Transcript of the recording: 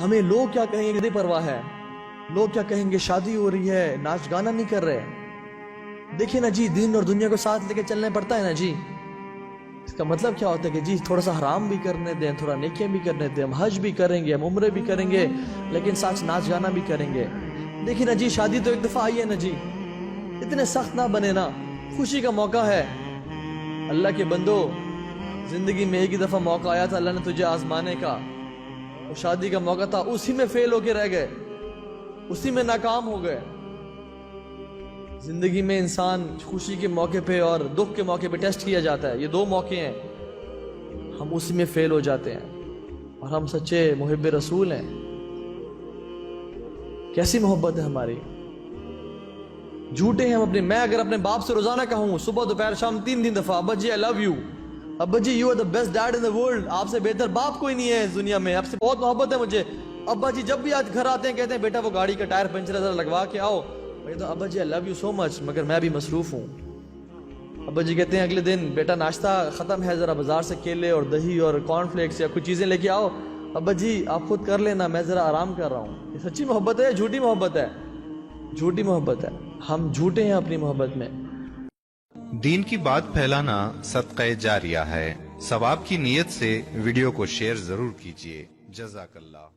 ہمیں لوگ کیا کہیں گے پرواہ ہے، لوگ کیا کہیں گے شادی ہو رہی ہے ناچ گانا نہیں کر رہے۔ دیکھیں نا جی، دین اور دنیا کو ساتھ لے کے چلنا پڑتا ہے نا جی۔ اس کا مطلب کیا ہوتا ہے کہ جی تھوڑا سا حرام بھی کرنے دیں، تھوڑا نیکیاں بھی کرنے دیں، ہم حج بھی کریں گے، ہم عمرے بھی کریں گے، لیکن ساتھ ناچ گانا بھی کریں گے۔ دیکھیں نا جی، شادی تو ایک دفعہ آئی ہے نا جی، اتنے سخت نہ بنے نا، خوشی کا موقع ہے۔ اللہ کے بندو، زندگی میں ایک ہی دفعہ موقع آیا تھا اللہ نے تجھے آزمانے کا، وہ شادی کا موقع تھا، اسی میں فیل ہو کے رہ گئے، اسی میں ناکام ہو گئے۔ زندگی میں انسان خوشی کے موقع پہ اور دکھ کے موقع پہ ٹیسٹ کیا جاتا ہے، یہ دو موقع ہیں، ہم اسی میں فیل ہو جاتے ہیں، اور ہم سچے محب رسول ہیں۔ کیسی محبت ہے ہماری، جھوٹے ہیں ہم اپنے۔ میں اگر اپنے باپ سے روزانہ کہوں صبح دوپہر شام 3 دفعہ، ابا جی آئی لو یو، ابا جی you are the best dad in the world, آپ سے بہتر باپ کوئی نہیں ہے اس دنیا میں، آپ سے بہت محبت ہے مجھے۔ ابا جی جب بھی آج گھر آتے ہیں کہتے ہیں بیٹا وہ گاڑی کا ٹائر پنچر ہے ذرا لگوا کے آؤ، میں کہتا ہوں ابا جی آئی لو یو سو مچ، مگر میں بھی مصروف ہوں۔ ابا جی کہتے ہیں اگلے دن بیٹا ناشتہ ختم ہے، ذرا بازار سے کیلے اور دہی اور کارن فلیکس یا کچھ چیزیں لے کے آؤ، ابا جی آپ خود کر لینا میں ذرا آرام کر رہا ہوں۔ یہ سچی محبت ہے، جھوٹی محبت ہے؟ جھوٹی محبت ہے، ہم جھوٹے ہیں اپنی محبت میں۔ دین کی بات پھیلانا صدقہ جاریہ ہے، ثواب کی نیت سے ویڈیو کو شیئر ضرور کیجیے۔ جزاک اللہ۔